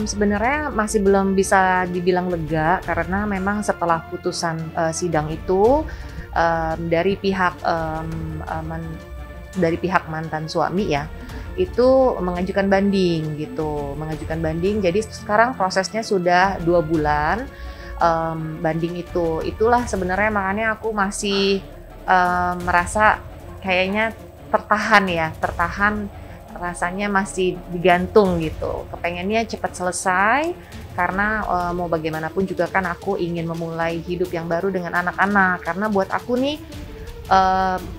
Sebenarnya masih belum bisa dibilang lega karena memang setelah putusan, sidang itu, dari pihak, dari pihak mantan suami ya, itu mengajukan banding gitu, mengajukan banding. Jadi sekarang prosesnya sudah 2 bulan, banding itu. Itulah sebenarnya makanya aku masih, merasa kayaknya tertahan, rasanya masih digantung gitu. Kepengennya cepat selesai karena, mau bagaimanapun juga kan aku ingin memulai hidup yang baru dengan anak-anak. Karena buat aku nih,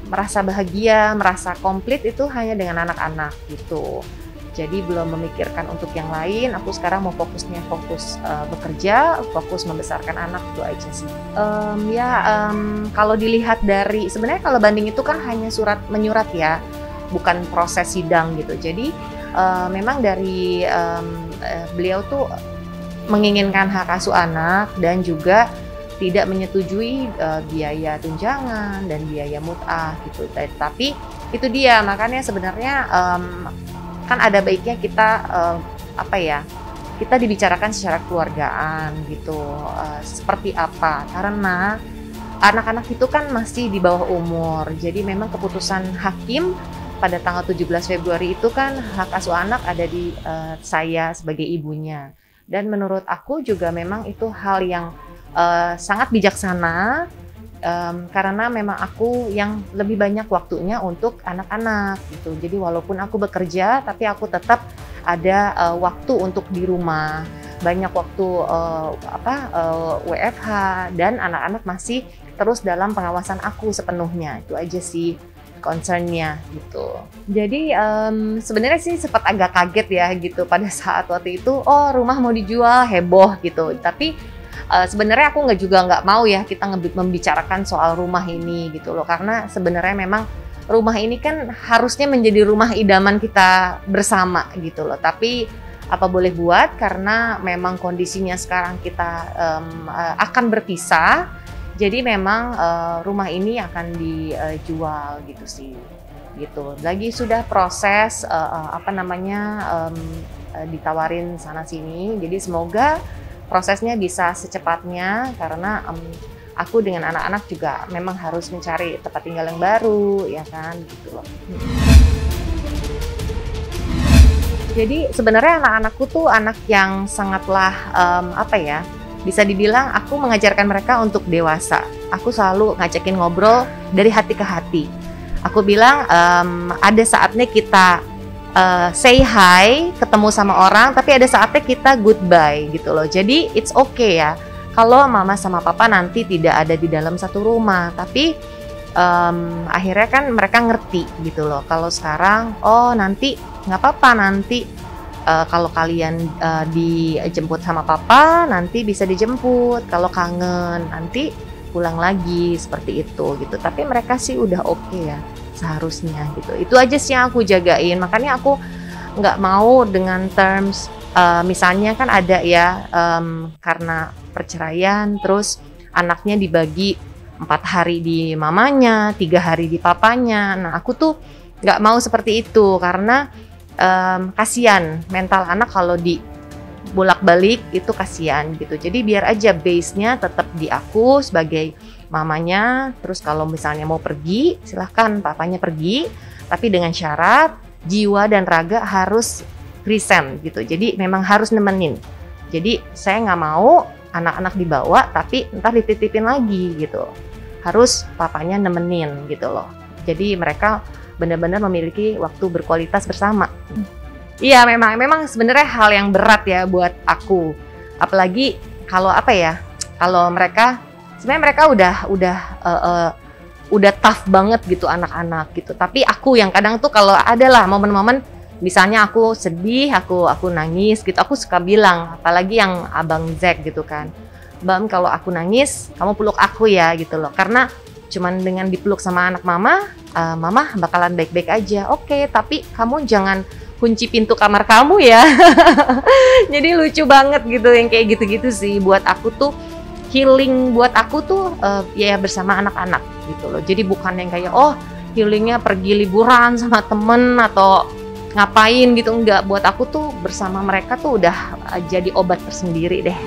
merasa bahagia, merasa komplit itu hanya dengan anak-anak gitu. Jadi belum memikirkan untuk yang lain, aku sekarang mau fokus, bekerja, fokus membesarkan anak, itu aja sih. Kalau dilihat dari sebenarnya kalau banding itu kan hanya menyurat ya, bukan proses sidang gitu. Jadi, memang dari, beliau tuh menginginkan hak asuh anak dan juga tidak menyetujui, biaya tunjangan dan biaya mut'ah gitu. Tapi itu dia, makanya sebenarnya, kan ada baiknya kita, kita dibicarakan secara keluargaan gitu, seperti apa. Karena anak-anak itu kan masih di bawah umur, jadi memang keputusan hakim pada tanggal 17 Februari itu kan hak asuh anak ada di, saya sebagai ibunya. Dan menurut aku juga memang itu hal yang, sangat bijaksana, karena memang aku yang lebih banyak waktunya untuk anak-anak gitu. Jadi walaupun aku bekerja, tapi aku tetap ada, waktu untuk di rumah. Banyak waktu, WFH dan anak-anak masih terus dalam pengawasan aku sepenuhnya. Itu aja sih concern-nya gitu. Jadi, sebenarnya sih sempat agak kaget ya gitu pada saat waktu itu, oh rumah mau dijual, heboh gitu. Tapi, sebenarnya aku nggak mau ya kita membicarakan soal rumah ini gitu loh. Karena sebenarnya memang rumah ini kan harusnya menjadi rumah idaman kita bersama gitu loh. Tapi apa boleh buat karena memang kondisinya sekarang kita, akan berpisah. Jadi memang, rumah ini akan dijual gitu sih, gitu. Lagi sudah proses, ditawarin sana sini, jadi semoga prosesnya bisa secepatnya karena, aku dengan anak-anak juga memang harus mencari tempat tinggal yang baru, ya kan, gitu loh. Jadi sebenarnya anak-anakku tuh anak yang sangatlah, bisa dibilang aku mengajarkan mereka untuk dewasa. Aku selalu ngajakin ngobrol dari hati ke hati. Aku bilang, ada saatnya kita, say hi, ketemu sama orang, tapi ada saatnya kita goodbye gitu loh. Jadi it's okay ya, kalau mama sama papa nanti tidak ada di dalam satu rumah. Tapi, akhirnya kan mereka ngerti gitu loh. Kalau sekarang, oh nanti nggak apa-apa nanti, kalau kalian, dijemput sama papa, nanti bisa dijemput. Kalau kangen, nanti pulang lagi, seperti itu gitu. Tapi mereka sih udah oke ya, seharusnya gitu. Itu aja sih yang aku jagain. Makanya aku nggak mau dengan terms, misalnya kan ada ya, karena perceraian, terus anaknya dibagi 4 hari di mamanya, 3 hari di papanya. Nah, aku tuh nggak mau seperti itu karena, kasihan mental anak kalau bolak-balik itu kasihan gitu. Jadi biar aja base-nya tetap di aku sebagai mamanya. Terus kalau misalnya mau pergi, silahkan papanya pergi, tapi dengan syarat jiwa dan raga harus present gitu. Jadi memang harus nemenin. Jadi saya nggak mau anak-anak dibawa tapi ntar dititipin lagi gitu. Harus papanya nemenin gitu loh. Jadi mereka benar-benar memiliki waktu berkualitas bersama. Iya, memang sebenarnya hal yang berat ya buat aku. Apalagi kalau kalau mereka sebenarnya mereka udah tough banget gitu anak-anak gitu. Tapi aku yang kadang tuh kalau adalah momen-momen misalnya aku sedih, aku nangis gitu, aku suka bilang, apalagi yang abang Zack gitu kan. Bang, kalau aku nangis, kamu peluk aku ya gitu loh. Karena cuman dengan dipeluk sama anak mama, mama bakalan baik-baik aja. Oke, tapi kamu jangan kunci pintu kamar kamu ya. Jadi lucu banget gitu yang kayak gitu-gitu sih. Buat aku tuh healing, buat aku tuh ya bersama anak-anak gitu loh. Jadi bukan yang kayak healingnya pergi liburan sama temen atau ngapain gitu, enggak. Buat aku tuh bersama mereka tuh udah jadi obat tersendiri deh.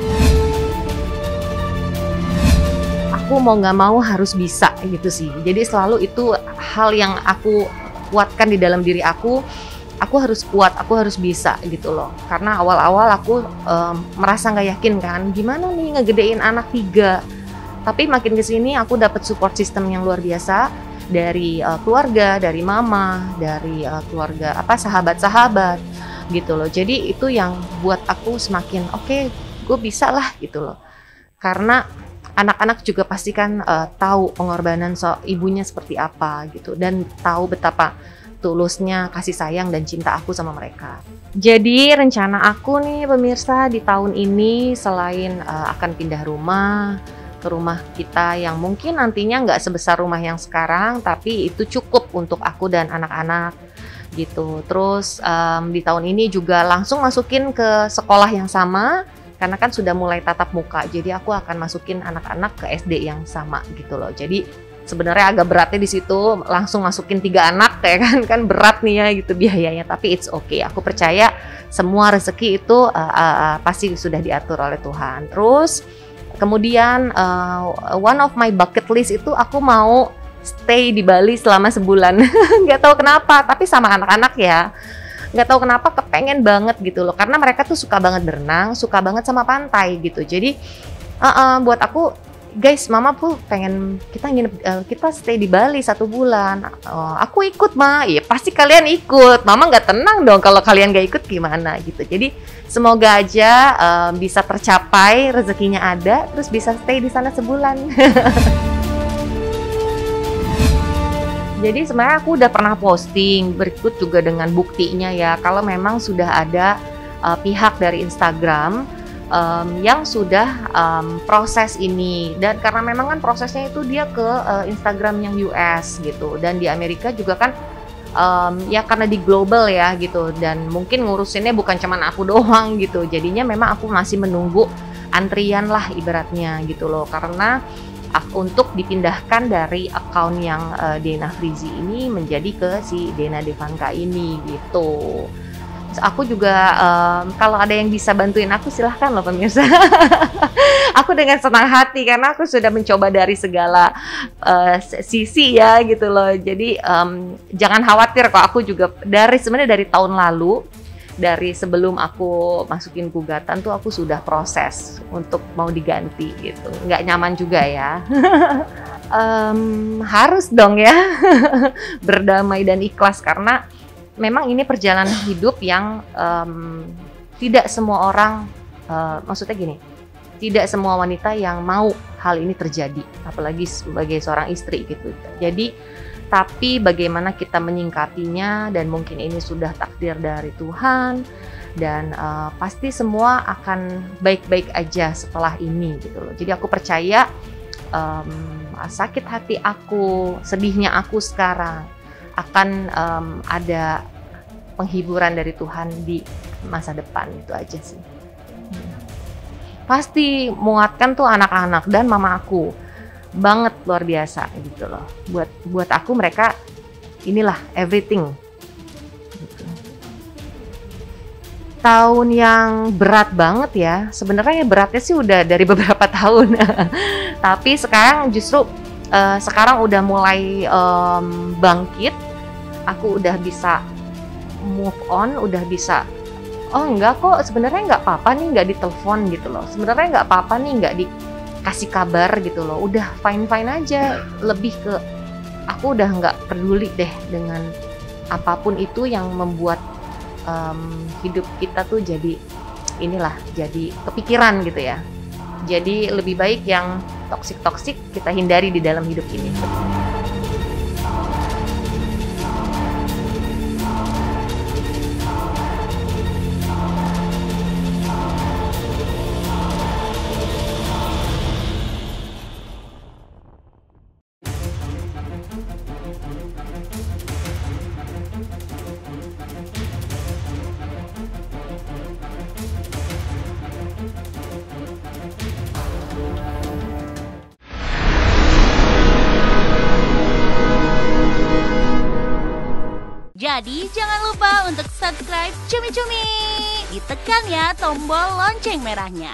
Aku mau nggak mau harus bisa gitu sih. Jadi selalu itu hal yang aku kuatkan di dalam diri aku harus kuat, aku harus bisa gitu loh. Karena awal-awal aku merasa nggak yakin kan, gimana nih ngegedein anak 3. Tapi makin kesini aku dapat support system yang luar biasa dari keluarga, dari mama, dari keluarga sahabat-sahabat gitu loh. Jadi itu yang buat aku semakin oke, gue bisa lah gitu loh. Karena anak-anak juga pasti kan tahu pengorbanan ibunya seperti apa gitu, dan tahu betapa tulusnya kasih sayang dan cinta aku sama mereka. Jadi rencana aku nih pemirsa di tahun ini selain akan pindah rumah ke rumah kita yang mungkin nantinya nggak sebesar rumah yang sekarang, tapi itu cukup untuk aku dan anak-anak gitu. Terus di tahun ini juga langsung masukin ke sekolah yang sama karena kan sudah mulai tatap muka. Jadi aku akan masukin anak-anak ke SD yang sama gitu loh. Jadi sebenarnya agak beratnya di situ langsung masukin 3 anak kayak kan berat nih ya gitu biayanya, tapi it's okay. Aku percaya semua rezeki itu pasti sudah diatur oleh Tuhan. Terus kemudian one of my bucket list itu aku mau stay di Bali selama sebulan. Nggak tahu kenapa, tapi sama anak-anak ya. Nggak tahu kenapa kepengen banget gitu loh, karena mereka tuh suka banget berenang, suka banget sama pantai gitu. Jadi buat aku, guys, mama tuh pengen kita stay di Bali 1 bulan. Aku ikut mah, ya pasti kalian ikut. Mama nggak tenang dong kalau kalian nggak ikut gimana gitu. Jadi semoga aja bisa tercapai, rezekinya ada, terus bisa stay di sana sebulan. Jadi sebenarnya aku udah pernah posting, berikut juga dengan buktinya ya, kalau memang sudah ada pihak dari Instagram yang sudah proses ini, dan karena memang kan prosesnya itu dia ke Instagram yang US gitu, dan di Amerika juga kan ya karena di global ya gitu, dan mungkin ngurusinnya bukan cuman aku doang gitu, jadinya memang aku masih menunggu antrian lah ibaratnya gitu loh, karena untuk dipindahkan dari akun yang Dena Frizi ini menjadi ke si Dena Devanka ini gitu. Aku juga kalau ada yang bisa bantuin aku silahkan loh pemirsa. Aku dengan senang hati karena aku sudah mencoba dari segala sisi ya gitu loh. Jadi jangan khawatir kok, aku juga sebenarnya dari tahun lalu, dari sebelum aku masukin gugatan tuh aku sudah proses untuk mau diganti gitu. Nggak nyaman juga ya. Harus dong ya berdamai dan ikhlas, karena memang ini perjalanan hidup yang tidak semua orang, maksudnya gini, tidak semua wanita yang mau hal ini terjadi, apalagi sebagai seorang istri gitu. Jadi tapi bagaimana kita menyingkapinya, dan mungkin ini sudah takdir dari Tuhan, dan pasti semua akan baik-baik aja setelah ini gitu loh. Jadi aku percaya sakit hati aku, sedihnya aku sekarang akan ada penghiburan dari Tuhan di masa depan, itu aja sih. Pasti muatkan tuh anak-anak dan mama aku banget, luar biasa gitu loh. Buat aku mereka inilah everything gitu. Tahun yang berat banget ya, sebenarnya beratnya sih udah dari beberapa tahun. Tapi sekarang justru sekarang udah mulai bangkit. Aku udah bisa move on, udah bisa enggak kok, sebenarnya nggak apa-apa nih nggak ditelepon gitu loh, sebenarnya nggak apa-apa nih nggak dikasih kabar gitu loh, udah fine aja. Lebih ke aku udah nggak peduli deh dengan apapun itu yang membuat hidup kita tuh jadi jadi kepikiran gitu ya. Jadi lebih baik yang toksik kita hindari di dalam hidup ini. Jadi jangan lupa untuk subscribe Cumi Cumi. Ditekan ya tombol lonceng merahnya.